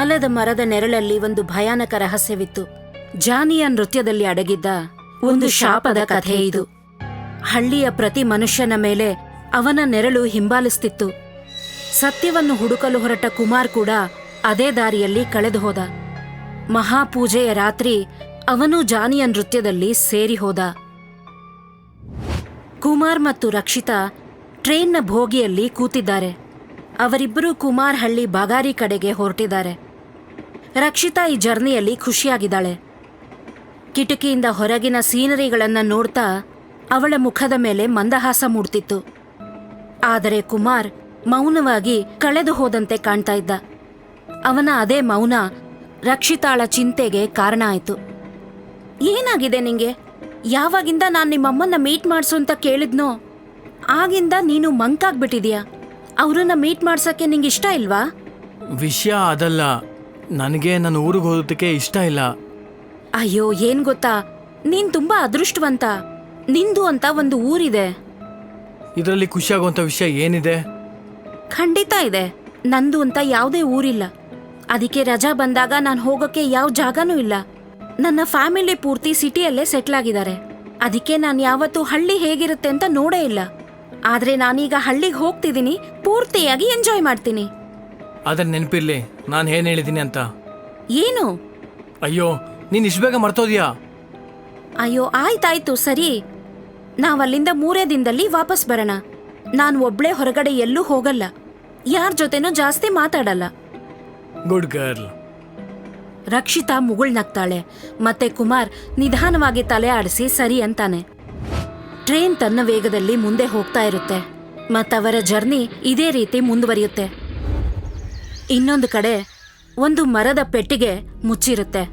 ಆಲದ ಮರದ ನೆರಳಲ್ಲಿ ಒಂದು ಭಯಾನಕ ರಹಸ್ಯವಿತ್ತು. ಜಾನಿಯ ನೃತ್ಯದಲ್ಲಿ ಅಡಗಿದ್ದ ಒಂದು ಶಾಪದ ಕಥೆ ಇದು. ಹಳ್ಳಿಯ ಪ್ರತಿ ಮನುಷ್ಯನ ಮೇಲೆ ಅವನ ನೆರಳು ಹಿಂಬಾಲಿಸ್ತಿತ್ತು. ಸತ್ಯವನ್ನು ಹುಡುಕಲು ಹೊರಟ ಕುಮಾರ್ ಕೂಡ ಅದೇ ದಾರಿಯಲ್ಲಿ ಕಳೆದು ಹೋದ. ಮಹಾಪೂಜೆಯ ರಾತ್ರಿ ಅವನು ಜಾನಿಯ ನೃತ್ಯದಲ್ಲಿ ಸೇರಿ ಹೋದ. ಕುಮಾರ್ ಮತ್ತು ರಕ್ಷಿತಾ ಟ್ರೈನ್ನ ಬೋಗಿಯಲ್ಲಿ ಕೂತಿದ್ದಾರೆ. ಅವರಿಬ್ಬರೂ ಕುಮಾರ್ ಹಳ್ಳಿ ಬಗಾರಿ ಕಡೆಗೆ ಹೊರಟಿದ್ದಾರೆ. ರಕ್ಷಿತಾ ಈ ಜರ್ನಿಯಲ್ಲಿ ಖುಷಿಯಾಗಿದ್ದಾಳೆ. ಕಿಟಕಿಯಿಂದ ಹೊರಗಿನ ಸೀನರಿಗಳನ್ನು ನೋಡ್ತಾ ಅವಳ ಮುಖದ ಮೇಲೆ ಮಂದಹಾಸ ಮೂಡ್ತಿತ್ತು. ಆದರೆ ಕುಮಾರ್ ಮೌನವಾಗಿ ಕಳೆದು ಹೋದಂತೆ ಕಾಣ್ತಾ ಇದ್ದ. ಅವನ ಅದೇ ಮೌನ ರಕ್ಷಿತಾಳ ಚಿಂತೆಗೆ ಕಾರಣ ಆಯಿತು. ಏನಾಗಿದೆ ನಿಂಗೆ? ಯಾವಾಗಿಂದ ನಾನು ನಿಮ್ಮಮ್ಮನ್ನ ಮೀಟ್ ಮಾಡಿಸು ಅಂತ ಕೇಳಿದ್ನೋ ಆಗಿಂದ ನೀನು ಮಂಕಾಗ್ಬಿಟ್ಟಿದ್ಯಾ. ಅವ್ರನ್ನ ಮೀಟ್ ಮಾಡ್ಸಕ್ಕೆ ನಿಂಗೆ ಇಷ್ಟ ಇಲ್ವಾ? ವಿಷಯ ಅದಲ್ಲ, ನನಗೆ ನನ್ನ ಊರಿಗೆ ಹೋಗೋದಕ್ಕೆ ಇಷ್ಟ ಇಲ್ಲ. ಅಯ್ಯೋ, ಏನ್ ಗೊತ್ತಾ, ನೀನ್ ತುಂಬಾ ಅದೃಷ್ಟವಂತ. ನಿಂದು ಅಂತ ಒಂದು ಊರಿದೆ. ಇದರಲ್ಲಿ ಖುಷಿಯಾಗುವಂಥ ವಿಷಯ ಏನಿದೆ? ಖಂಡಿತ ಇದೆ. ನಂದು ಅಂತ ಯಾವುದೇ ಊರಿಲ್ಲ. ಅದಕ್ಕೆ ರಜಾ ಬಂದಾಗ ನಾನು ಹೋಗೋಕ್ಕೆ ಯಾವ ಜಾಗನೂ ಇಲ್ಲ. ನನ್ನ ಫ್ಯಾಮಿಲಿ ಪೂರ್ತಿ ಸಿಟಿಯಲ್ಲೇ ಸೆಟ್ಲ್ ಆಗಿದ್ದಾರೆ. ಅದಕ್ಕೆ ನಾನು ಯಾವತ್ತೂ ಹಳ್ಳಿ ಹೇಗಿರುತ್ತೆ ಅಂತ ನೋಡೇ ಇಲ್ಲ. ಆದ್ರೆ ನಾನೀಗ ಹಳ್ಳಿಗೆ ಹೋಗ್ತಿದ್ದೀನಿ, ಪೂರ್ತಿಯಾಗಿ ಎಂಜಾಯ್ ಮಾಡ್ತೀನಿ. ಆದರೆ ನೆನಪಿರ್ಲಿ ನಾನು ಏನು ಹೇಳಿದ್ದೀನಿ ಅಂತ. ಏನು? ಅಯ್ಯೋ, ನೀನು ಇಷ್ಟು ಬೇಗ ಮರ್ತೋದ್ಯಾ? ಅಯ್ಯೋ, ಆಯ್ತಾಯ್ತು, ಸರಿ. ನಾವಲ್ಲಿಂದ 3 ದಿನದಲ್ಲಿ ವಾಪಸ್ ಬರೋಣ. ನಾನು ಒಬ್ಳೇ ಹೊರಗಡೆ ಎಲ್ಲೂ ಹೋಗಲ್ಲ, ಯಾರ ಜೊತೆನೂ ಜಾಸ್ತಿ ಮಾತಾಡಲ್ಲ. Good girl. ರಕ್ಷಿತಾ ಮುಗುಳ್ನಗ್ತಾಳೆ. ಮತ್ತೆ ಕುಮಾರ್ ನಿಧಾನವಾಗಿ ತಲೆ ಆಡಿಸಿ ಸರಿ ಅಂತಾನೆ. ಟ್ರೈನ್ ತನ್ನ ವೇಗದಲ್ಲಿ ಮುಂದೆ ಹೋಗ್ತಾ ಇರುತ್ತೆ. ಮತ್ತವರ ಜರ್ನಿ ಇದೇ ರೀತಿ ಮುಂದುವರಿಯುತ್ತೆ. ಇನ್ನೊಂದು ಕಡೆ ಒಂದು ಮರದ ಪೆಟ್ಟಿಗೆ ಮುಚ್ಚಿರುತ್ತೆ.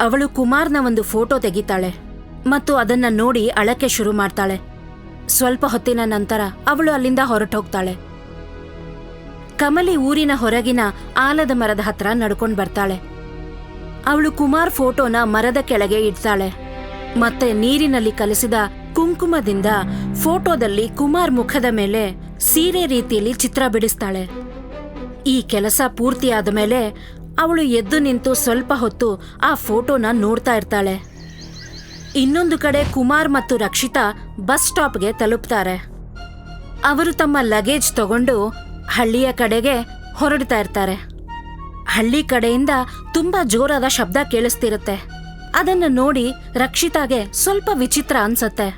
ಅವಳು ಕುಮಾರ್ನ ಒಂದು ಫೋಟೋ ತೆಗಿತಾಳೆ ಮತ್ತು ಅದನ್ನ ನೋಡಿ ಅಳಕ್ಕೆ ಶುರು ಮಾಡ್ತಾಳೆ. ಸ್ವಲ್ಪ ಹೊತ್ತಿನ ನಂತರ ಅವಳು ಅಲ್ಲಿಂದ ಹೊರಟೋಗ್ತಾಳೆ. ಕಮಲಿ ಊರಿನ ಹೊರಗಿನ ಆಲದ ಮರದ ಹತ್ರ ನಡ್ಕೊಂಡು ಬರ್ತಾಳೆ. ಅವಳು ಕುಮಾರ್ ಫೋಟೋನ ಮರದ ಕೆಳಗೆ ಇಡ್ತಾಳೆ. ಮತ್ತೆ ನೀರಿನಲ್ಲಿ ಕಲಸಿದ ಕುಂಕುಮದಿಂದ ಫೋಟೋದಲ್ಲಿ ಕುಮಾರ್ ಮುಖದ ಮೇಲೆ ಸೀರೆ ರೀತಿಯಲ್ಲಿ ಚಿತ್ರ ಬಿಡಿಸ್ತಾಳೆ. ಈ ಕೆಲಸ ಪೂರ್ತಿಯಾದ ಮೇಲೆ ಅವಳು ಎದ್ದು ನಿಂತು ಸ್ವಲ್ಪ ಹೊತ್ತು ಆ ಫೋಟೋನ ನೋಡ್ತಾ ಇರ್ತಾಳೆ. ಇನ್ನೊಂದು ಕಡೆ ಕುಮಾರ್ ಮತ್ತು ರಕ್ಷಿತಾ ಬಸ್ ಸ್ಟಾಪ್ಗೆ ತಲುಪ್ತಾರೆ. ಅವರು ತಮ್ಮ ಲಗೇಜ್ ತಗೊಂಡು ಹಳ್ಳಿಯ ಕಡೆಗೆ ಹೊರಡ್ತಾ ಇರ್ತಾರೆ. ಹಳ್ಳಿ ಕಡೆಯಿಂದ ತುಂಬಾ ಜೋರಾದ ಶಬ್ದ ಕೇಳಿಸ್ತಿರುತ್ತೆ. ಅದನ್ನ ನೋಡಿ ರಕ್ಷಿತಾಗೆ ಸ್ವಲ್ಪ ವಿಚಿತ್ರ ಅನ್ಸತ್ತೆ.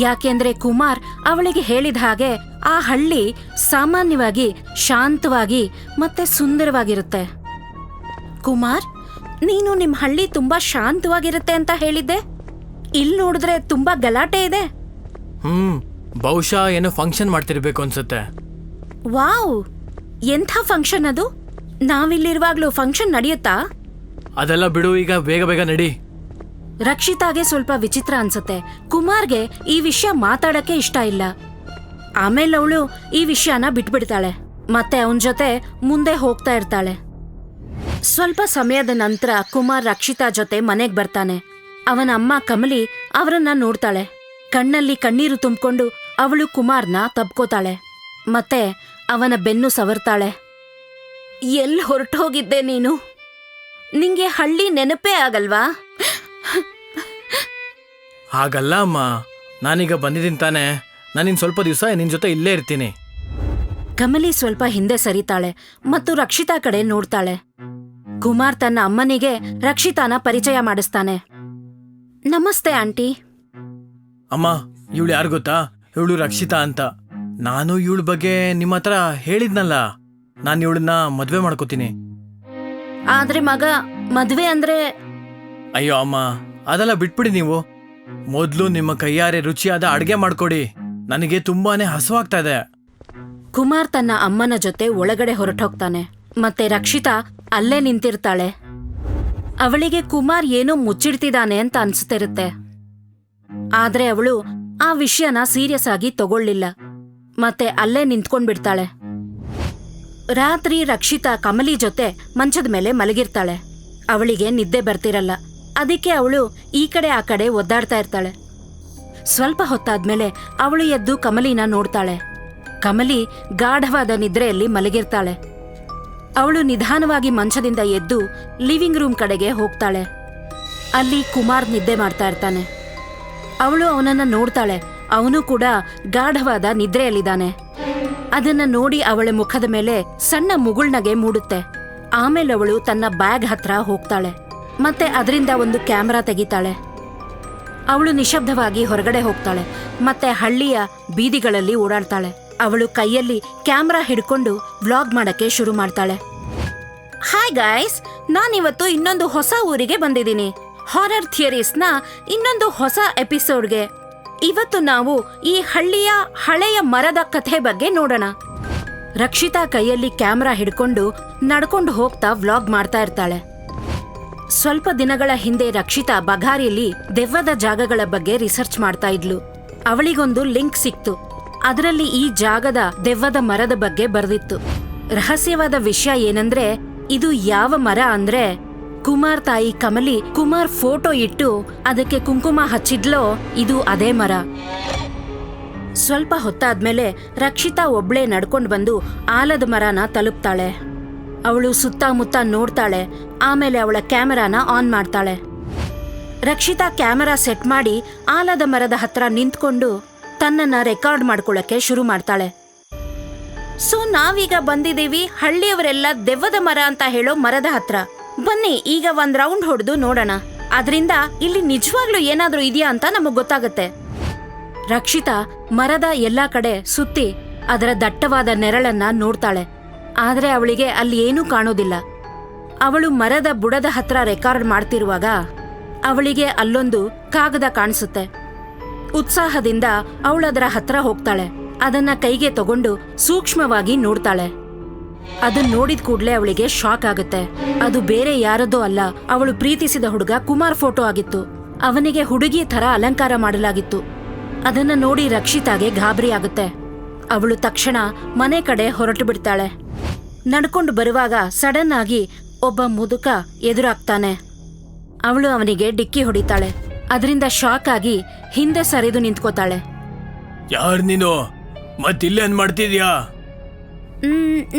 ಯಾಕೆಂದ್ರೆ ಕುಮಾರ್ ಅವಳಿಗೆ ಹೇಳಿದ ಹಾಗೆ ಆ ಹಳ್ಳಿ ಸಾಮಾನ್ಯವಾಗಿ ಶಾಂತವಾಗಿ ಮತ್ತೆ ಸುಂದರವಾಗಿರುತ್ತೆ. ಕುಮಾರ್, ನೀನು ನಿಮ್ ಹಳ್ಳಿ ತುಂಬಾ ಶಾಂತವಾಗಿರುತ್ತೆ ಅಂತ ಹೇಳಿದ್ದೆ. ಇಲ್ಲಿ ನೋಡಿದ್ರೆ ತುಂಬಾ ಗಲಾಟೆ ಇದೆ. ಬಹುಶಃ ಏನೋ ಫಂಕ್ಷನ್ ಮಾಡ್ತಿರ್ಬೇಕು ಅನ್ಸುತ್ತೆ. ವಾವ್, ಎಂಥ ಫಂಕ್ಷನ್ ಅದು? ನಾವಿಲ್ಲಿರುವಾಗ್ಲೂ ಫಂಕ್ಷನ್ ನಡೆಯುತ್ತಾ? ಅದೆಲ್ಲ ಬಿಡು, ಈಗ ಬೇಗ ಬೇಗ ನಡಿ. ರಕ್ಷಿತಾಗೆ ಸ್ವಲ್ಪ ವಿಚಿತ್ರ ಅನ್ಸುತ್ತೆ. ಕುಮಾರ್ಗೆ ಈ ವಿಷಯ ಮಾತಾಡಕ್ಕೆ ಇಷ್ಟ ಇಲ್ಲ. ಆಮೇಲೆ ಅವಳು ಈ ವಿಷಯನ ಬಿಟ್ಬಿಡ್ತಾಳೆ. ಮತ್ತೆ ಅವನ ಜೊತೆ ಮುಂದೆ ಹೋಗ್ತಾ ಇರ್ತಾಳೆ. ಸ್ವಲ್ಪ ಸಮಯದ ನಂತರ ಕುಮಾರ್ ರಕ್ಷಿತಾ ಜೊತೆ ಮನೆಗೆ ಬರ್ತಾನೆ. ಅವನ ಅಮ್ಮ ಕಮಲಿ ಅವರನ್ನ ನೋಡ್ತಾಳೆ. ಕಣ್ಣಲ್ಲಿ ಕಣ್ಣೀರು ತುಂಬಿಕೊಂಡು ಅವಳು ಕುಮಾರ್ನ ತಬ್ಕೋತಾಳೆ. ಮತ್ತೆ ಅವನ ಬೆನ್ನು ಸವರ್ತಾಳೆ. ಎಲ್ಲಿ ಹೊರಟೋಗಿದ್ದೆ ನೀನು? ನಿಂಗೆ ಹಳ್ಳಿ ನೆನಪೇ ಆಗಲ್ವಾ? ಹಾಗಲ್ಲ ಅಮ್ಮ, ನಾನೀಗ ಬಂದಿದ್ದೀನಿ ತಾನೆ. ನಾನಿನ್ ಸ್ವಲ್ಪ ದಿವಸ ನಿನ್ ಜೊತೆ ಇಲ್ಲೇ ಇರ್ತೀನಿ. ಕಮಲಿ ಸ್ವಲ್ಪ ಹಿಂದೆ ಸರಿತಾಳೆ ಮತ್ತು ರಕ್ಷಿತಾ ಕಡೆ ನೋಡ್ತಾಳೆ. ಕುಮಾರ್ ತನ್ನ ಅಮ್ಮನಿಗೆ ರಕ್ಷಿತಾನ ಪರಿಚಯ ಮಾಡಿಸ್ತಾನೆ. ನಮಸ್ತೆ ಆಂಟಿ. ಅಮ್ಮ, ಇವಳು ಯಾರು ಗೊತ್ತಾ? ಇವಳು ರಕ್ಷಿತಾ ಅಂತ. ನಾನು ಇವಳ ಬಗ್ಗೆ ನಿಮ್ಮ ಹತ್ರ ಹೇಳಿದ್ನಲ್ಲ, ನಾನು ಇವಳನ್ನ ಮದ್ವೆ ಮಾಡ್ಕೋತೀನಿ. ಆದ್ರೆ ಮಗ, ಮದ್ವೆ ಅಂದ್ರೆ? ಅಯ್ಯೋ ಅಮ್ಮ, ಅದೆಲ್ಲ ಬಿಟ್ಬಿಡಿ ನೀವು. ಮೊದ್ಲು ನಿಮ್ಮ ಕೈಯಾರೆ ರುಚಿಯಾದ ಅಡ್ಗೆ ಮಾಡ್ಕೊಡಿ. ನನಗೆ ತುಂಬಾನೇ ಹಸುವಾಗ್ತಾ ಇದೆ. ಕುಮಾರ್ ತನ್ನ ಅಮ್ಮನ ಜೊತೆ ಒಳಗಡೆ ಹೊರಟೋಗ್ತಾನೆ. ಮತ್ತೆ ರಕ್ಷಿತಾ ಅಲ್ಲೇ ನಿಂತಿರ್ತಾಳೆ. ಅವಳಿಗೆ ಕುಮಾರ್ ಏನೋ ಮುಚ್ಚಿಡ್ತಿದ್ದಾನೆ ಅಂತ ಅನ್ಸ್ತಿರುತ್ತೆ. ಆದ್ರೆ ಅವಳು ಆ ವಿಷಯನ ಸೀರಿಯಸ್ ಆಗಿ ತಗೊಳ್ಳಿಲ್ಲ. ಮತ್ತೆ ಅಲ್ಲೇ ನಿಂತ್ಕೊಂಡ್ಬಿಡ್ತಾಳೆ. ರಾತ್ರಿ ರಕ್ಷಿತಾ ಕಮಲಿ ಜೊತೆ ಮಂಚದ ಮೇಲೆ ಮಲಗಿರ್ತಾಳೆ. ಅವಳಿಗೆ ನಿದ್ದೆ ಬರ್ತಿರಲ್ಲ. ಅದಕ್ಕೆ ಅವಳು ಈ ಕಡೆ ಆ ಕಡೆ ಒದ್ದಾಡ್ತಾ ಇರ್ತಾಳೆ. ಸ್ವಲ್ಪ ಹೊತ್ತಾದ್ಮೇಲೆ ಅವಳು ಎದ್ದು ಕಮಲಿನ ನೋಡ್ತಾಳೆ. ಕಮಲಿ ಗಾಢವಾದ ನಿದ್ರೆಯಲ್ಲಿ ಮಲಗಿರ್ತಾಳೆ. ಅವಳು ನಿಧಾನವಾಗಿ ಮಂಚದಿಂದ ಎದ್ದು ಲಿವಿಂಗ್ ರೂಮ್ ಕಡೆಗೆ ಹೋಗ್ತಾಳೆ. ಅಲ್ಲಿ ಕುಮಾರ್ ನಿದ್ದೆ ಮಾಡ್ತಾ ಇರ್ತಾನೆ. ಅವಳು ಅವನನ್ನ ನೋಡ್ತಾಳೆ. ಅವನು ಕೂಡ ಗಾಢವಾದ ನಿದ್ರೆಯಲ್ಲಿದ್ದಾನೆ. ಅದನ್ನ ನೋಡಿ ಅವಳ ಮುಖದ ಮೇಲೆ ಸಣ್ಣ ಮುಗುಳ್ನಗೆ ಮೂಡುತ್ತೆ. ಆಮೇಲೆ ಅವಳು ತನ್ನ ಬ್ಯಾಗ್ ಹತ್ರ ಹೋಗ್ತಾಳೆ ಮತ್ತೆ ಅದರಿಂದ ಒಂದು ಕ್ಯಾಮೆರಾ ತೆಗಿತಾಳೆ. ಅವಳು ನಿಶಬ್ದವಾಗಿ ಹೊರಗಡೆ ಹೋಗ್ತಾಳೆ ಮತ್ತೆ ಹಳ್ಳಿಯ ಬೀದಿಗಳಲ್ಲಿ ಓಡಾಡ್ತಾಳೆ. ಅವಳು ಕೈಯಲ್ಲಿ ಕ್ಯಾಮ್ರಾ ಹಿಡ್ಕೊಂಡು ವ್ಲಾಗ್ ಮಾಡಕ್ಕೆ ಶುರು ಮಾಡ್ತಾಳೆ. ಹಾಯ್ ಗಾಯ್ಸ್, ನಾನಿವತ್ತು ಇನ್ನೊಂದು ಹೊಸ ಊರಿಗೆ ಬಂದಿದ್ದೀನಿ. ಹಾರರ್ ಥಿಯರೀಸ್ನ ಇನ್ನೊಂದು ಹೊಸ ಎಪಿಸೋಡ್ಗೆ. ಇವತ್ತು ನಾವು ಈ ಹಳ್ಳಿಯ ಹಳೆಯ ಮರದ ಕಥೆ ಬಗ್ಗೆ ನೋಡೋಣ. ರಕ್ಷಿತಾ ಕೈಯಲ್ಲಿ ಕ್ಯಾಮ್ರಾ ಹಿಡ್ಕೊಂಡು ನಡ್ಕೊಂಡು ಹೋಗ್ತಾ ವ್ಲಾಗ್ ಮಾಡ್ತಾ ಇರ್ತಾಳೆ. ಸ್ವಲ್ಪ ದಿನಗಳ ಹಿಂದೆ ರಕ್ಷಿತಾ ಬಘಾರಿಯಲ್ಲಿ ದೆವ್ವದ ಜಾಗಗಳ ಬಗ್ಗೆ ರಿಸರ್ಚ್ ಮಾಡ್ತಾ ಇದ್ಲು. ಅವಳಿಗೊಂದು ಲಿಂಕ್ ಸಿಕ್ತು. ಅದರಲ್ಲಿ ಈ ಜಾಗದ ದೆವ್ವದ ಮರದ ಬಗ್ಗೆ ಬರೆದಿತ್ತು. ರಹಸ್ಯವಾದ ವಿಷಯ ಏನಂದ್ರೆ, ಇದು ಯಾವ ಮರ ಅಂದ್ರೆ ಕುಮಾರ್ ತಾಯಿ ಕಮಲಿ ಕುಮಾರ್ ಫೋಟೋ ಇಟ್ಟು ಅದಕ್ಕೆ ಕುಂಕುಮ ಹಚ್ಚಿದ್ಲೋ ಇದು ಅದೇ ಮರ. ಸ್ವಲ್ಪ ಹೊತ್ತಾದ್ಮೇಲೆ ರಕ್ಷಿತಾ ಒಬ್ಳೇ ನಡ್ಕೊಂಡು ಬಂದು ಆಲದ ಮರನ ತಲುಪ್ತಾಳೆ. ಅವಳು ಸುತ್ತಮುತ್ತ ನೋಡ್ತಾಳೆ. ಆಮೇಲೆ ಅವಳ ಕ್ಯಾಮೆರಾನ ಆನ್ ಮಾಡ್ತಾಳೆ. ರಕ್ಷಿತಾ ಕ್ಯಾಮೆರಾ ಸೆಟ್ ಮಾಡಿ ಆಲದ ಮರದ ಹತ್ರ ನಿಂತ್ಕೊಂಡು ತನ್ನನ್ನ ರೆಕಾರ್ಡ್ ಮಾಡ್ಕೊಳ್ಳಕ್ಕೆ ಶುರು ಮಾಡ್ತಾಳೆ. ಸೊ ನಾವೀಗ ಬಂದಿದ್ದೀವಿ ಹಳ್ಳಿಯವರೆಲ್ಲ ದೆವ್ವದ ಮರ ಅಂತ ಹೇಳೋ ಮರದ ಹತ್ರ. ಬನ್ನಿ ಈಗ ಒಂದ್ ರೌಂಡ್ ಹೊಡೆದು ನೋಡೋಣ. ಅದರಿಂದ ಇಲ್ಲಿ ನಿಜವಾಗ್ಲೂ ಏನಾದ್ರೂ ಇದೆಯಾ ಅಂತ ನಮಗ್ ಗೊತ್ತಾಗತ್ತೆ. ರಕ್ಷಿತಾ ಮರದ ಎಲ್ಲಾ ಕಡೆ ಸುತ್ತಿ ಅದರ ದಟ್ಟವಾದ ನೆರಳನ್ನ ನೋಡ್ತಾಳೆ. ಆದ್ರೆ ಅವಳಿಗೆ ಅಲ್ಲಿ ಏನೂ ಕಾಣೋದಿಲ್ಲ. ಅವಳು ಮರದ ಬುಡದ ಹತ್ರ ರೆಕಾರ್ಡ್ ಮಾಡ್ತಿರುವಾಗ ಅವಳಿಗೆ ಅಲ್ಲೊಂದು ಕಾಗದ ಕಾಣಿಸುತ್ತೆ. ಉತ್ಸಾಹದಿಂದ ಅವಳದರ ಹತ್ರ ಹೋಗ್ತಾಳೆ. ಅದನ್ನ ಕೈಗೆ ತಗೊಂಡು ಸೂಕ್ಷ್ಮವಾಗಿ ನೋಡ್ತಾಳೆ. ಅದನ್ನ ನೋಡಿದ ಕೂಡ್ಲೆ ಅವಳಿಗೆ ಶಾಕ್ ಆಗುತ್ತೆ. ಅದು ಬೇರೆ ಯಾರದೋ ಅಲ್ಲ, ಅವಳು ಪ್ರೀತಿಸಿದ ಹುಡುಗ ಕುಮಾರ್ ಫೋಟೋ ಆಗಿತ್ತು. ಅವನಿಗೆ ಹುಡುಗಿ ತರ ಅಲಂಕಾರ ಮಾಡಲಾಗಿತ್ತು. ಅದನ್ನ ನೋಡಿ ರಕ್ಷಿತಾಗೆ ಗಾಬರಿ ಆಗುತ್ತೆ. ಅವಳು ತಕ್ಷಣ ಮನೆ ಕಡೆ ಹೊರಟು ಬಿಡ್ತಾಳೆ. ನಡ್ಕೊಂಡು ಬರುವಾಗ ಸಡನ್ ಆಗಿ ಒಬ್ಬ ಮುದುಕ ಎದುರಾಗ್ತಾನೆ. ಅವಳು ಅವನಿಗೆ ಡಿಕ್ಕಿ ಹೊಡಿತಾಳೆ. ಅದರಿಂದ ಶಾಕ್ ಆಗಿ ಹಿಂದೆ ಸರಿದು ನಿಂತ್ಕೋತಾಳೆ. ಯಾರ್ ನೀನು? ಮತ್ತಿಲ್ಲೇನ್ ಮಾಡ್ತಿದ್ಯಾ?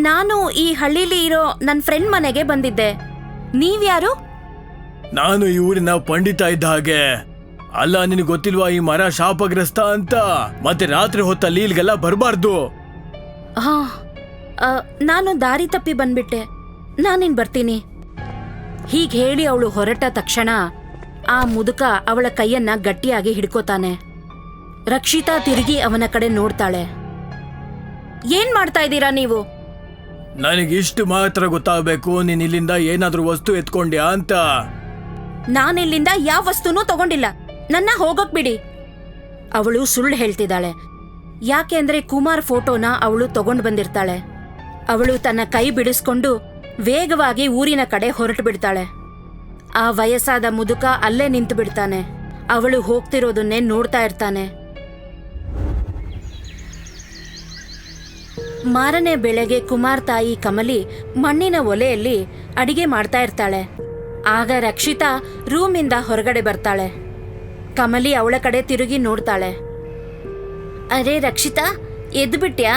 ನಾನು ಈ ಹಳ್ಳಿಲಿ ಇರೋ ನನ್ನ ಫ್ರೆಂಡ್ ಮನೆಗೆ ಬಂದಿದ್ದೆ. ನೀವ್ಯಾರು? ನಾನು ಈ ಊರಿನ ಪಂಡಿತ ಇದ್ದ ಹಾಗೆ. ಅಲ್ಲ, ನಿನಗೆ ಗೊತ್ತಿಲ್ವಾ ಈ ಮರ ಶಾಪಗ್ರಸ್ತ ಅಂತ? ಮತ್ತೆ ರಾತ್ರಿ ಹೊತ್ತಲ್ಲಿ ಇಲ್ಗೆಲ್ಲ ಬರಬಾರ್ದು. ಹಾ, ನಾನು ದಾರಿ ತಪ್ಪಿ ಬಂದ್ಬಿಟ್ಟೆ. ನಾನಿನ್ ಬರ್ತೀನಿ. ಹೀಗ್ ಹೇಳಿ ಅವಳು ಹೊರಟ ತಕ್ಷಣ ಆ ಮುದುಕ ಅವಳ ಕೈಯನ್ನ ಗಟ್ಟಿಯಾಗಿ ಹಿಡ್ಕೋತಾನೆ. ರಕ್ಷಿತಾ ತಿರುಗಿ ಅವನ ಕಡೆ ನೋಡ್ತಾಳೆ. ಏನ್ ಮಾಡ್ತಾ ಇದ್ದೀರಾ ನೀವು? ನನಗಿಷ್ಟು ಮಾತ್ರ ಗೊತ್ತಾಗಬೇಕು, ನೀನ್ ಇಲ್ಲಿಂದ ಏನಾದ್ರೂ ವಸ್ತು ಎತ್ಕೊಂಡ್ಯಾ ಅಂತ. ನಾನಿಲ್ಲಿಂದ ಯಾವ ವಸ್ತುನೂ ತಗೊಂಡಿಲ್ಲ. ನನ್ನ ಹೋಗಕ್ ಬಿಡಿ. ಅವಳು ಸುಳ್ಳು ಹೇಳ್ತಿದ್ದಾಳೆ. ಯಾಕೆ ಅಂದ್ರೆ ಕುಮಾರ್ ಫೋಟೋನ ಅವಳು ತಗೊಂಡು ಬಂದಿರ್ತಾಳೆ. ಅವಳು ತನ್ನ ಕೈ ಬಿಡಿಸ್ಕೊಂಡು ವೇಗವಾಗಿ ಊರಿನ ಕಡೆ ಹೊರಟು ಬಿಡ್ತಾಳೆ. ಆ ವಯಸ್ಸಾದ ಮುದುಕ ಅಲ್ಲೇ ನಿಂತು ಬಿಡ್ತಾನೆ. ಅವಳು ಹೋಗ್ತಿರೋದನ್ನೇ ನೋಡ್ತಾ ಇರ್ತಾನೆ. ಮಾರನೇ ಬೆಳಗ್ಗೆ ಕುಮಾರ್ ತಾಯಿ ಕಮಲಿ ಮಣ್ಣಿನ ಒಲೆಯಲ್ಲಿ ಅಡಿಗೆ ಮಾಡ್ತಾ ಇರ್ತಾಳೆ. ಆಗ ರಕ್ಷಿತಾ ರೂಮಿಂದ ಹೊರಗಡೆ ಬರ್ತಾಳೆ. ಕಮಲಿ ಅವಳ ಕಡೆ ತಿರುಗಿ ನೋಡ್ತಾಳೆ. ಅರೆ ರಕ್ಷಿತಾ, ಎದ್ದು ಬಿಟ್ಯಾ?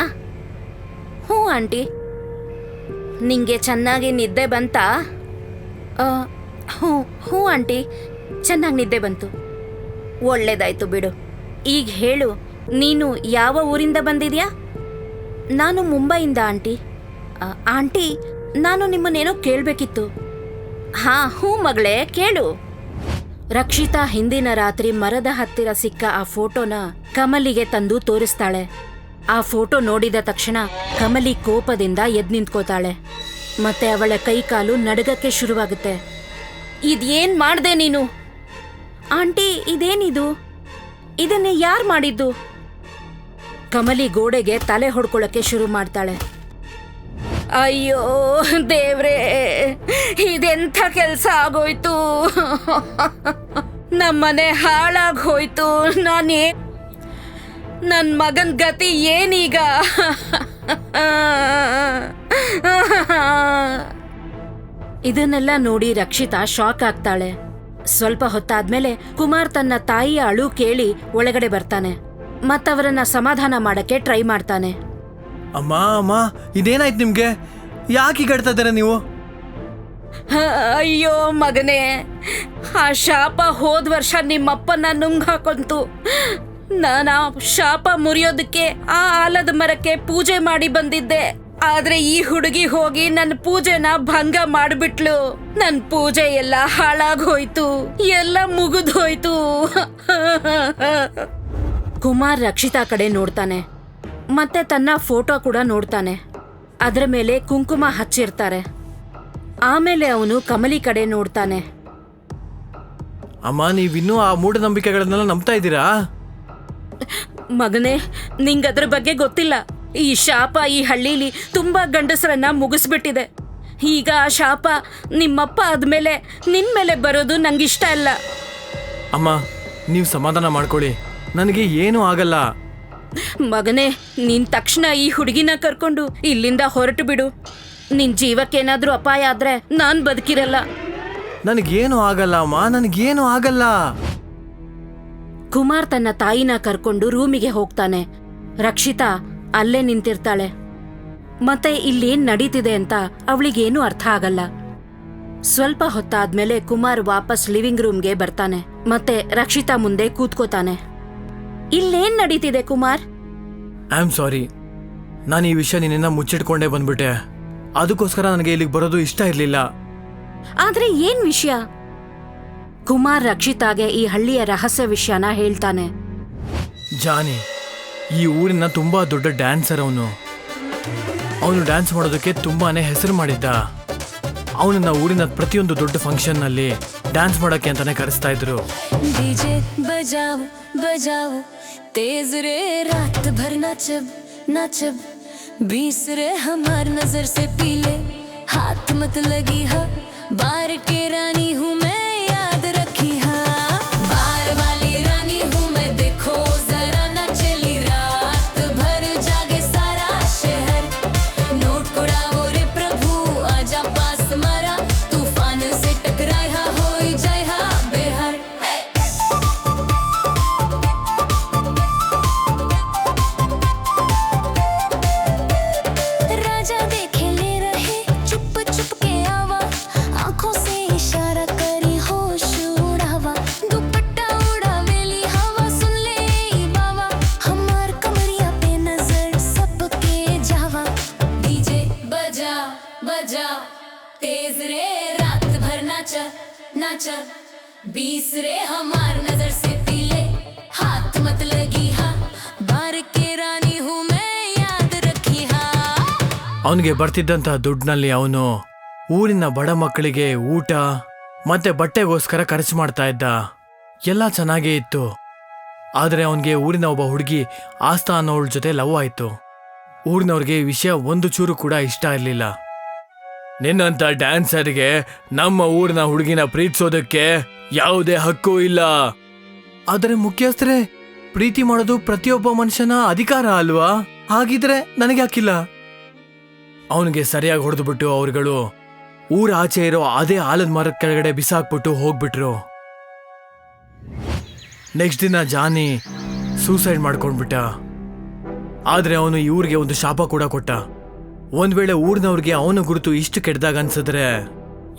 ಹ್ಞೂ ಆಂಟಿ. ನಿಂಗೆ ಚೆನ್ನಾಗಿ ನಿದ್ದೆ ಬಂತಾ? ಹ್ಞೂ ಆಂಟಿ, ಚೆನ್ನಾಗಿ ನಿದ್ದೆ ಬಂತು. ಒಳ್ಳೇದಾಯ್ತು ಬಿಡು. ಈಗ ಹೇಳು, ನೀನು ಯಾವ ಊರಿಂದ ಬಂದಿದ್ಯಾ? ನಾನು ಮುಂಬೈಯಿಂದ ಆಂಟಿ. ಆಂಟಿ, ನಾನು ನಿಮ್ಮನ್ನೇನೋ ಕೇಳಬೇಕಿತ್ತು. ಹ್ಞೂ ಮಗಳೇ, ಕೇಳು. ರಕ್ಷಿತಾ ಹಿಂದಿನ ರಾತ್ರಿ ಮರದ ಹತ್ತಿರ ಸಿಕ್ಕ ಆ ಫೋಟೋನ ಕಮಲಿಗೆ ತಂದು ತೋರಿಸ್ತಾಳೆ. ಆ ಫೋಟೋ ನೋಡಿದ ತಕ್ಷಣ ಕಮಲಿ ಕೋಪದಿಂದ ಎದ್ದು ನಿಂತ್ಕೋತಾಳೆ. ಮತ್ತೆ ಅವಳ ಕೈಕಾಲು ನಡುಗಕ್ಕೆ ಶುರುವಾಗುತ್ತೆ. ಇದೇನ್ ಮಾಡ್ದೆ ನೀನು? ಆಂಟಿ, ಇದೇನಿದು? ಇದನ್ನೇ ಯಾರು ಮಾಡಿದ್ದು? ಕಮಲಿ ಗೋಡೆಗೆ ತಲೆ ಹೊಡ್ಕೊಳ್ಳಕ್ಕೆ ಶುರು ಮಾಡ್ತಾಳೆ. ಅಯ್ಯೋ ದೇವ್ರೇ, ಇದೆಂಥ ಕೆಲ್ಸ ಆಗೋಯ್ತು. ನಮ್ಮನೆ ಹಾಳಾಗ್ ಹೋಯ್ತು. ನನ್ ಮಗನ್ ಗತಿ ಏನೀಗ? ಇದನ್ನೆಲ್ಲ ನೋಡಿ ರಕ್ಷಿತಾ ಶಾಕ್ ಆಗ್ತಾಳೆ. ಸ್ವಲ್ಪ ಹೊತ್ತಾದ್ಮೇಲೆ ಕುಮಾರ್ ತನ್ನ ತಾಯಿಯ ಅಳು ಕೇಳಿ ಒಳಗಡೆ ಬರ್ತಾನೆ. ಮತ್ತವರನ್ನ ಸಮಾಧಾನ ಮಾಡಕ್ಕೆ ಟ್ರೈ ಮಾಡ್ತಾನೆ. ಅಮ್ಮ, ಇದೇನಾಯ್ತು ನಿಮ್ಗೆ? ಯಾಕೆ ಗಡ್ತಾ ಇದ್ದೀರಾ ನೀವು? ಅಯ್ಯೋ ಮಗನೇ, ಆ ಶಾಪ ಹೋದ ವರ್ಷ ನಿಮ್ಮಪ್ಪನ ನುಂಗ್ ಹಾಕೊಂತು. ನಾನು ಆ ಶಾಪ ಮುರಿಯೋದಕ್ಕೆ ಆ ಆಲದ ಮರಕ್ಕೆ ಪೂಜೆ ಮಾಡಿ ಬಂದಿದ್ದೆ. ಆದ್ರೆ ಈ ಹುಡುಗಿ ಹೋಗಿ ನನ್ನ ಪೂಜೆನ ಭಂಗ ಮಾಡ್ಬಿಟ್ಲು. ನನ್ ಪೂಜೆ ಎಲ್ಲ ಹಾಳಾಗೋಯ್ತು, ಎಲ್ಲ ಮುಗಿದೋಯ್ತು. ಕುಮಾರ್ ರಕ್ಷಿತಾ ಕಡೆ ನೋಡ್ತಾನೆ, ಮತ್ತೆ ತನ್ನ ಫೋಟೋ ಕೂಡ ನೋಡ್ತಾನೆ. ಅದರ ಮೇಲೆ ಕುಂಕುಮ ಹಚ್ಚಿರ್ತಾರೆ. ಆಮೇಲೆ ಅವನು ಕಮಲಿ ಕಡೆ ನೋಡ್ತಾನೆ. ಅಮ್ಮ, ನೀವಿನ್ನೂ ಆ ಮೂಢನಂಬಿಕೆಗಳನ್ನೆಲ್ಲ ನಂಬ್ತಾ ಇದ್ದೀರಾ? ಮಗನೇ, ನಿಂಗದ್ರ ಬಗ್ಗೆ ಗೊತ್ತಿಲ್ಲ. ಈ ಶಾಪ ಈ ಹಳ್ಳಿಲಿ ತುಂಬಾ ಗಂಡಸರನ್ನ ಮುಗಿಸ್ಬಿಟ್ಟಿದೆ. ಈಗ ಆ ಶಾಪ ನಿಮ್ಮಪ್ಪ ಆದ್ಮೇಲೆ ನಿನ್ ಮೇಲೆ ಬರೋದು ನಂಗಿಷ್ಟ ಇಲ್ಲ. ಅಮ್ಮ, ನೀವು ಸಮಾಧಾನ ಮಾಡ್ಕೊಳ್ಳಿ, ನನಗೆ ಏನೂ ಆಗಲ್ಲ. ಮಗನೇ, ನೀನ್ ತಕ್ಷಣ ಈ ಹುಡುಗಿನ ಕರ್ಕೊಂಡು ಇಲ್ಲಿಂದ ಹೊರಟು ಬಿಡು. ನಿನ್ ಜೀವಕ್ಕೇನಾದ್ರೂ ಅಪಾಯ ಆದ್ರೆ ನಾನ್ ಬದುಕಿರಲ್ಲ. ನನಗೇನು ಆಗಲ್ಲ ಅಮ್ಮ, ನನಗೇನು ಆಗಲ್ಲ. ಕುಮಾರ್ ತನ್ನ ತಾಯಿನ ಕರ್ಕೊಂಡು ರೂಮಿಗೆ ಹೋಗ್ತಾನೆ. ರಕ್ಷಿತಾ ಅಲ್ಲೇ ನಿಂತಿರ್ತಾಳೆ. ಮತ್ತೆ ಇಲ್ಲೇನ್ ನಡೀತಿದೆ ಅಂತ ಅವಳಿಗೇನು ಅರ್ಥ ಆಗಲ್ಲ. ಸ್ವಲ್ಪ ಹೊತ್ತಾದ್ಮೇಲೆ ಕುಮಾರ್ ವಾಪಸ್ ಲಿವಿಂಗ್ ರೂಮ್ಗೆ ಬರ್ತಾನೆ. ಮತ್ತೆ ರಕ್ಷಿತಾ ಮುಂದೆ ಕೂತ್ಕೋತಾನೆ. ಇಲ್ಲೇನ್ ನಡೀತಿದೆ ಕುಮಾರ್? ಐ ಆಮ್ ಸಾರಿ, ನಾನು ಈ ವಿಷಯ ನಿನ್ನ ಮುಚ್ಚಿಟ್ಕೊಂಡೇ ಬಂದ್ಬಿಟ್ಟೆ. ಅದಕ್ಕೋಸ್ಕರ ನನಗೆ ಇಲ್ಲಿಗೆ ಬರೋದು ಇಷ್ಟ ಇರಲಿಲ್ಲ. ಆದ್ರೆ ಏನ್ ವಿಷಯ? ಕುಮಾರ್ ರಕ್ಷಿತಾಗೆ ಈ ಹಳ್ಳಿಯ ರಹಸ್ಯ ವಿಷಯನ ಹೇಳ್ತಾನೆ. ಜಾನಿ ಈ ಊರಿನ ತುಂಬಾ ದೊಡ್ಡ ಡ್ಯಾನ್ಸರ್. ಅವನು ಡ್ಯಾನ್ಸ್ ಮಾಡೋದಕ್ಕೆ ತುಂಬಾನೇ ಹೆಸರು ಮಾಡಿದ್ದ. ಅವನನ್ನ ಊರಿನ ಪ್ರತಿಯೊಂದು ದೊಡ್ಡ ಫಂಕ್ಷನ್ ನಲ್ಲಿ ಡ್ಯಾನ್ಸ್ ಮಾಡಕ್ಕೆ ಅಂತಾನೆ ಕರೆಸ್ತಾ ಇದ್ರು. डीजे बजाओ बजाओ तेज रे रात भर नाचब नाचब 20 रे हमार नजर से पीले हाथ मत लगी हा बार के रानी हूँ मैं याद रखी हा बार वाली रानी हूँ मैं देखो जरा ना चली रात भर जागे सारा शहर नोट उड़ाओ रे प्रभु आजा पास मारा तूफान से टकराए हा हो जाए हा बेहर राजा देखे ले रहे चुप चुप के आवा आंखों से इशारा करी होश उड़ावा दुपट्टा उड़ावेली हवा सुन ले ई बावा हमार कमरिया पे नजर सबके जावा डीजे बजा बजा तेज रे रात भर नाचा नाचा 20 रे हमार नजर से पीले हाथ मत लगी हा बार के रानी हूँ मैं याद रखी हा ಅವನಿಗೆ ಬರ್ತಿದ್ದಂತ ದುಡ್ಡಿನಲ್ಲಿ ಅವನು ಊರಿನ ಬಡ ಮಕ್ಕಳಿಗೆ ಊಟ ಮತ್ತೆ ಬಟ್ಟೆಗೋಸ್ಕರ ಖರ್ಚು ಮಾಡ್ತಾ ಇದ್ದ. ಎಲ್ಲ ಚೆನ್ನಾಗೇ ಇತ್ತು. ಆದ್ರೆ ಅವನಿಗೆ ಊರಿನ ಒಬ್ಬ ಹುಡುಗಿ ಆಸ್ತಾ ಅನ್ನೋಳ ಜೊತೆ ಲವ್ ಆಯ್ತು. ಊರಿನವ್ರಿಗೆ ಈ ವಿಷಯ ಒಂದು ಚೂರು ಕೂಡ ಇಷ್ಟ ಇರಲಿಲ್ಲ. ನಿನ್ನಂತ ಡ್ಯಾನ್ಸರ್ಗೆ ನಮ್ಮ ಊರಿನ ಹುಡುಗಿನ ಪ್ರೀತಿಸೋದಕ್ಕೆ ಯಾವುದೇ ಹಕ್ಕು ಇಲ್ಲ. ಆದರೆ ಮುಖ್ಯಸ್ಥರೇ, ಪ್ರೀತಿ ಮಾಡೋದು ಪ್ರತಿಯೊಬ್ಬ ಮನುಷ್ಯನ ಅಧಿಕಾರ ಅಲ್ವಾ? ಹಾಗಿದ್ರೆ ನನಗೆ ಹಾಕಿಲ್ಲ. ಅವನಿಗೆ ಸರಿಯಾಗಿ ಹೊಡೆದ್ಬಿಟ್ಟು ಅವ್ರುಗಳು ಊರ ಆಚೆ ಇರೋ ಅದೇ ಆಲದ ಮರದ ಕೆಳಗಡೆ ಬಿಸಾಕ್ಬಿಟ್ಟು ಹೋಗ್ಬಿಟ್ರು. ನೆಕ್ಸ್ಟ್ ದಿನ ಜಾನಿ ಸೂಸೈಡ್ ಮಾಡ್ಕೊಂಡ್ಬಿಟ್ಟ. ಆದ್ರೆ ಅವನು ಈ ಊರಿಗೆ ಒಂದು ಶಾಪ ಕೂಡ ಕೊಟ್ಟ. ಒಂದ್ ವೇಳೆ ಊರಿನವ್ರಿಗೆ ಅವನ ಗುರುತು ಇಷ್ಟು ಕೆಟ್ಟದಾಗ ಅನ್ಸಿದ್ರೆ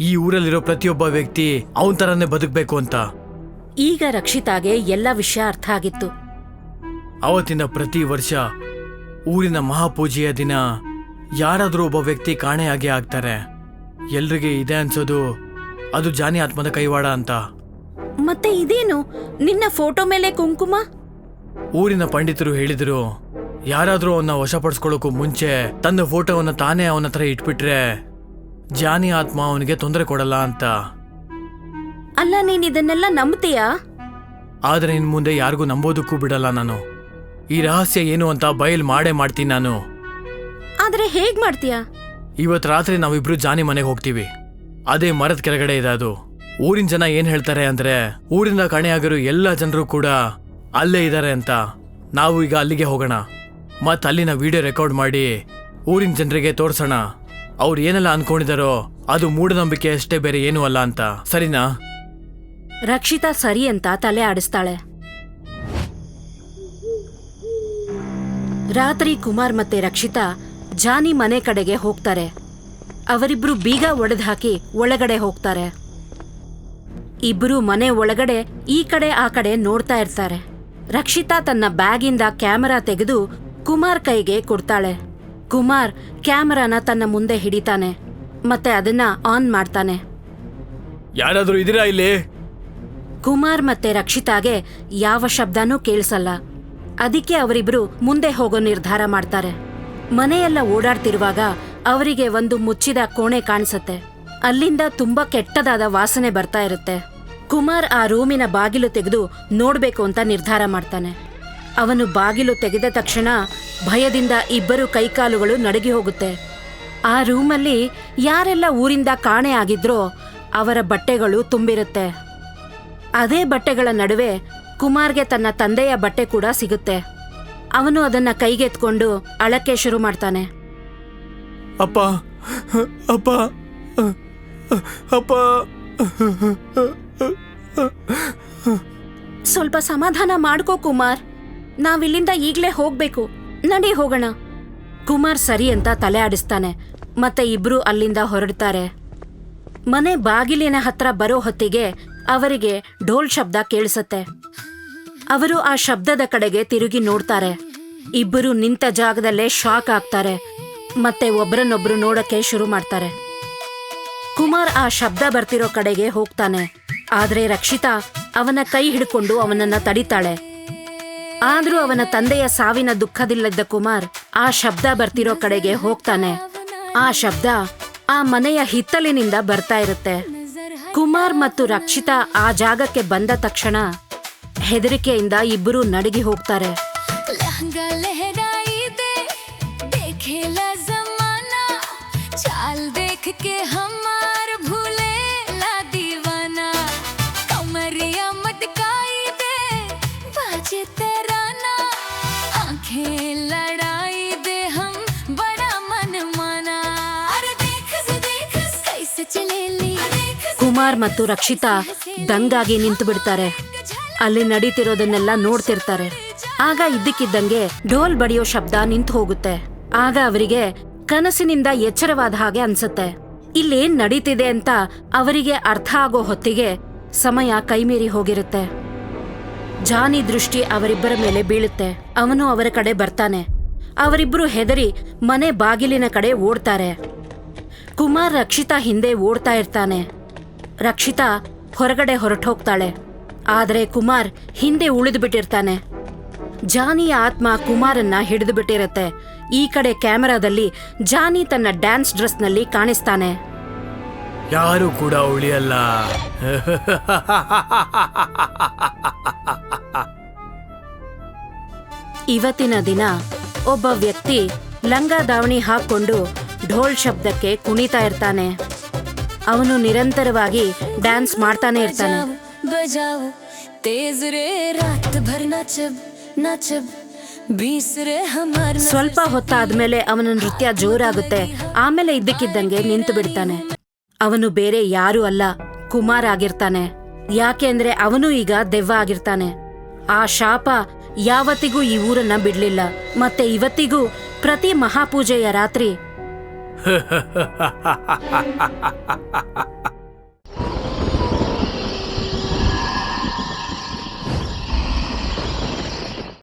ಈ ಊರಲ್ಲಿರೋ ಪ್ರತಿಯೊಬ್ಬ ವ್ಯಕ್ತಿ ಅವನ ತರನೇ ಬದುಕಬೇಕು ಅಂತ. ಈಗ ರಕ್ಷಿತಾಗೆ ಎಲ್ಲ ವಿಷಯ ಅರ್ಥ ಆಗಿತ್ತು. ಅವತ್ತಿನ ಪ್ರತಿ ವರ್ಷ ಊರಿನ ಮಹಾಪೂಜೆಯ ದಿನ ಯಾರಾದ್ರೂ ಒಬ್ಬ ವ್ಯಕ್ತಿ ಕಾಣೆಯಾಗಿ ಆಗ್ತಾರೆ. ಎಲ್ರಿಗೆ ಇದೆ ಅನ್ಸೋದು ಅದು ಜಾನಿ ಆತ್ಮದ ಕೈವಾಡ ಅಂತ. ಮತ್ತೆ ಇದೇನು ನಿನ್ನ ಫೋಟೋ ಮೇಲೆ ಕುಂಕುಮ? ಊರಿನ ಪಂಡಿತರು ಹೇಳಿದ್ರು, ಯಾರಾದ್ರೂ ಅವನ್ನ ವಶಪಡಿಸ್ಕೊಳ್ಳೋಕು ಮುಂಚೆ ತನ್ನ ಫೋಟೋವನ್ನ ತಾನೇ ಅವನ ಹತ್ರ ಇಟ್ಬಿಟ್ರೆ ಜಾನಿ ಆತ್ಮ ಅವನಿಗೆ ತೊಂದರೆ ಕೊಡಲ್ಲ ಅಂತ. ಅಲ್ಲ, ನೀನ್ ಇದನ್ನೆಲ್ಲ ನಂಬ್ತೀಯಾ? ಆದ್ರೆ ಇನ್ ಮುಂದೆ ಯಾರಿಗೂ ನಂಬೋದಕ್ಕೂ ಬಿಡಲ್ಲ ನಾನು. ಈ ರಹಸ್ಯ ಏನು ಅಂತ ಬಯಲ್ ಮಾಡೇ ಮಾಡ್ತೀನಿ ನಾನು. ಆದ್ರೆ ಹೇಗ್ ಮಾಡ್ತೀಯಾ? ಇವತ್ ರಾತ್ರಿ ನಾವಿಬ್ರು ಜಾನಿ ಮನೆಗೆ ಹೋಗ್ತೀವಿ. ಅದೇ ಮರದ ಕೆಳಗಡೆ ಇದೆ ಅದು. ಊರಿನ ಜನ ಏನ್ ಹೇಳ್ತಾರೆ ಅಂದ್ರೆ ಊರಿಂದ ಕಾಣೆಯಾಗಿರೋ ಎಲ್ಲ ಜನರು ಕೂಡ ಅಲ್ಲೇ ಇದ್ದಾರೆ ಅಂತ. ನಾವು ಈಗ ಅಲ್ಲಿಗೆ ಹೋಗೋಣ, ಮತ್ ಅಲ್ಲಿನ ವಿಡಿಯೋ ರೆಕಾರ್ಡ್ ಮಾಡಿ ಊರಿನ ಜನರಿಗೆ ತೋರ್ಸೋಣ. ಅವ್ರು ಏನೆಲ್ಲ ಅನ್ಕೊಂಡಿದಾರೋ ಅದು ಮೂಢನಂಬಿಕೆ ಅಷ್ಟೇ, ಬೇರೆ ಏನೂ ಅಲ್ಲ ಅಂತ. ಸರಿನಾ? ರಕ್ಷಿತಾ ಸರಿ ಅಂತ ತಲೆ ಆಡಿಸ್ತಾಳೆ. ರಾತ್ರಿ ಕುಮಾರ್ ಮತ್ತೆ ರಕ್ಷಿತಾ ಜಾನಿ ಮನೆ ಕಡೆಗೆ ಹೋಗ್ತಾರೆ. ಅವರಿಬ್ರು ಬೀಗ ಒಡೆದು ಹಾಕಿ ಒಳಗಡೆ ಹೋಗ್ತಾರೆ. ಇಬ್ರು ಮನೆ ಒಳಗಡೆ ಈ ಕಡೆ ಆ ಕಡೆ ನೋಡ್ತಾ ಇರ್ತಾರೆ. ರಕ್ಷಿತಾ ತನ್ನ ಬ್ಯಾಗಿಂದ ಕ್ಯಾಮೆರಾ ತೆಗೆದು ಕುಮಾರ್ ಕೈಗೆ ಕೊಡ್ತಾಳೆ. ಕುಮಾರ್ ಕ್ಯಾಮೆರಾನ ತನ್ನ ಮುಂದೆ ಹಿಡಿತಾನೆ ಮತ್ತೆ ಅದನ್ನ ಆನ್ ಮಾಡ್ತಾನೆ. ಯಾರಾದ್ರೂ ಇದೀರಾ ಇಲ್ಲಿ? ಕುಮಾರ್ ಮತ್ತೆ ರಕ್ಷಿತಾಗೆ ಯಾವ ಶಬ್ದನೂ ಕೇಳಿಸಲ್ಲ. ಅದಕ್ಕೆ ಅವರಿಬ್ರು ಮುಂದೆ ಹೋಗೋ ನಿರ್ಧಾರ ಮಾಡ್ತಾರೆ. ಮನೆಯೆಲ್ಲ ಓಡಾಡ್ತಿರುವಾಗ ಅವರಿಗೆ ಒಂದು ಮುಚ್ಚಿದ ಕೋಣೆ ಕಾಣಿಸುತ್ತೆ. ಅಲ್ಲಿಂದ ತುಂಬಾ ಕೆಟ್ಟದಾದ ವಾಸನೆ ಬರ್ತಾ ಇರುತ್ತೆ. ಕುಮಾರ್ ಆ ರೂಮಿನ ಬಾಗಿಲು ತೆಗೆದು ನೋಡ್ಬೇಕು ಅಂತ ನಿರ್ಧಾರ ಮಾಡ್ತಾನೆ. ಅವನು ಬಾಗಿಲು ತೆಗೆದ ತಕ್ಷಣ ಭಯದಿಂದ ಇಬ್ಬರು ಕೈಕಾಲುಗಳು ನಡುಗಿ ಹೋಗುತ್ತೆ. ಆ ರೂಮಲ್ಲಿ ಯಾರೆಲ್ಲ ಊರಿಂದ ಕಾಣೆ ಆಗಿದ್ರೋ ಅವರ ಬಟ್ಟೆಗಳು ತುಂಬಿರುತ್ತೆ. ಅದೇ ಬಟ್ಟೆಗಳ ನಡುವೆ ಕುಮಾರ್ಗೆ ತನ್ನ ತಂದೆಯ ಬಟ್ಟೆ ಕೂಡ ಸಿಗುತ್ತೆ. ಅವನು ಅದನ್ನ ಕೈಗೆತ್ಕೊಂಡು ಅಳಕ್ಕೆ ಶುರು ಮಾಡ್ತಾನೆ. ಅಪ್ಪ ಅಪ್ಪ ಅಪ್ಪ. ಸ್ವಲ್ಪ ಸಮಾಧಾನ ಮಾಡ್ಕೋ ಕುಮಾರ್, ನಾವಿಲ್ಲಿಂದ ಈಗ್ಲೇ ಹೋಗ್ಬೇಕು, ನಡಿ ಹೋಗೋಣ. ಕುಮಾರ್ ಸರಿ ಅಂತ ತಲೆ ಆಡಿಸ್ತಾನೆ ಮತ್ತೆ ಇಬ್ರು ಅಲ್ಲಿಂದ ಹೊರಡ್ತಾರೆ. ಮನೆ ಬಾಗಿಲಿನ ಹತ್ರ ಬರೋ ಹೊತ್ತಿಗೆ ಅವರಿಗೆ ಢೋಲ್ ಶಬ್ದ ಕೇಳಿಸತ್ತೆ. ಅವರು ಆ ಶಬ್ದದ ಕಡೆಗೆ ತಿರುಗಿ ನೋಡ್ತಾರೆ. ಇಬ್ಬರು ನಿಂತ ಜಾಗದಲ್ಲೇ ಶಾಕ್ ಆಗ್ತಾರೆ ಮತ್ತೆ ಒಬ್ರನ್ನೊಬ್ರು ನೋಡಕ್ಕೆ ಶುರು ಮಾಡ್ತಾರೆ. ಕುಮಾರ್ ಆ ಶಬ್ದ ಬರ್ತಿರೋ ಕಡೆಗೆ ಹೋಗ್ತಾನೆ. ಆದ್ರೆ ರಕ್ಷಿತಾ ಅವನ ಕೈ ಹಿಡ್ಕೊಂಡು ಅವನನ್ನ ತಡಿತಾಳೆ. ಆದ್ರೂ ಅವನ ತಂದೆಯ ಸಾವಿನ ದುಃಖದಿಲ್ಲದ ಕುಮಾರ್ ಆ ಶಬ್ದ ಬರ್ತಿರೋ ಕಡೆಗೆ ಹೋಗ್ತಾನೆ. ಆ ಶಬ್ದ ಆ ಮನೆಯ ಹಿತ್ತಲಿನಿಂದ ಬರ್ತಾ ಇರುತ್ತೆ. ಕುಮಾರ್ ಮತ್ತು ರಕ್ಷಿತಾ ಆ ಜಾಗಕ್ಕೆ ಬಂದ ತಕ್ಷಣ ಹೆದರಿಕೆಯಿಂದ ಇಬ್ಬರು ನಡುಗಿ ಹೋಗ್ತಾರೆ. लहंगा लहराई दे देखेला जमाना चाल देख के हमार भूले ला दीवाना कमरिया मटकाई दे बाजे तराना आंखें लड़ाई दे हम बड़ा मन माना अरे देख कैसे चलेली ಕುಮಾರ್ ಮತ್ತು ರಕ್ಷಿತಾ ದಂಗಾಗಿ ನಿಂತು ಬಿಡ್ತಾರೆ. ಅಲ್ಲಿ ನಡೀತಿರೋದನ್ನೆಲ್ಲ ನೋಡ್ತಿರ್ತಾರೆ. ಆಗ ಇದ್ದಕ್ಕಿದ್ದಂಗೆ ಢೋಲ್ ಬಡಿಯೋ ಶಬ್ದ ನಿಂತು ಹೋಗುತ್ತೆ. ಆಗ ಅವರಿಗೆ ಕನಸಿನಿಂದ ಎಚ್ಚರವಾದ ಹಾಗೆ ಅನ್ಸುತ್ತೆ. ಇಲ್ಲೇನ್ ನಡೀತಿದೆ ಅಂತ ಅವರಿಗೆ ಅರ್ಥ ಆಗೋ ಹೊತ್ತಿಗೆ ಸಮಯ ಕೈಮೀರಿ ಹೋಗಿರುತ್ತೆ. ಜಾನಿ ದೃಷ್ಟಿ ಅವರಿಬ್ಬರ ಮೇಲೆ ಬೀಳುತ್ತೆ. ಅವನು ಅವರ ಕಡೆ ಬರ್ತಾನೆ. ಅವರಿಬ್ರು ಹೆದರಿ ಮನೆ ಬಾಗಿಲಿನ ಕಡೆ ಓಡ್ತಾರೆ. ಕುಮಾರ್ ರಕ್ಷಿತಾ ಹಿಂದೆ ಓಡ್ತಾ ಇರ್ತಾನೆ. ರಕ್ಷಿತಾ ಹೊರಗಡೆ ಹೊರಟೋಗ್ತಾಳೆ. ಆದ್ರೆ ಕುಮಾರ್ ಹಿಂದೆ ಉಳಿದು ಬಿಟ್ಟಿರ್ತಾನೆ. ಜಾನಿಯ ಆತ್ಮ ಕುಮಾರನ್ನ ಹಿಡಿದು ಬಿಟ್ಟಿರತ್ತೆ. ಈ ಕಡೆ ಕ್ಯಾಮೆರಾದಲ್ಲಿ ಜಾನಿ ತನ್ನ ಡ್ಯಾನ್ಸ್ ಡ್ರೆಸ್ನಲ್ಲಿ ಕಾಣಿಸ್ತಾನೆ. ಯಾರು ಕೂಡ ಉಳಿಯಲ್ಲ. ಇವತ್ತಿನ ದಿನ ಒಬ್ಬ ವ್ಯಕ್ತಿ ಲಂಗ ದಾವಣಿ ಹಾಕೊಂಡು ಢೋಲ್ ಶಬ್ದಕ್ಕೆ ಕುಣಿತಾ ಇರ್ತಾನೆ. ಅವನು ನಿರಂತರವಾಗಿ ಡ್ಯಾನ್ಸ್ ಮಾಡ್ತಾನೆ ಇರ್ತಾನೆ. बजाओ तेज रे रात भर नाचब नाचब बीस रे हमार ಸ್ವಲ್ಪ ಹೊತ್ತಾದ್ಮೇಲೆ ಅವನ ನೃತ್ಯ ಜೋರಾಗುತ್ತೆ. ಆಮೇಲೆ ಇದ್ದಕ್ಕಿದ್ದಂಗೆ ನಿಂತು ಬಿಡ್ತಾನೆ. ಅವನು ಬೇರೆ ಯಾರೂ ಅಲ್ಲ, ಕುಮಾರ್ ಆಗಿರ್ತಾನೆ. ಯಾಕೆಂದ್ರೆ ಅವನು ಈಗ ದೆವ್ವ ಆಗಿರ್ತಾನೆ. ಆ ಶಾಪ ಯಾವತ್ತಿಗೂ ಈ ಊರನ್ನ ಬಿಡ್ಲಿಲ್ಲ. ಮತ್ತೆ ಇವತ್ತಿಗೂ ಪ್ರತಿ ಮಹಾಪೂಜೆಯ ರಾತ್ರಿ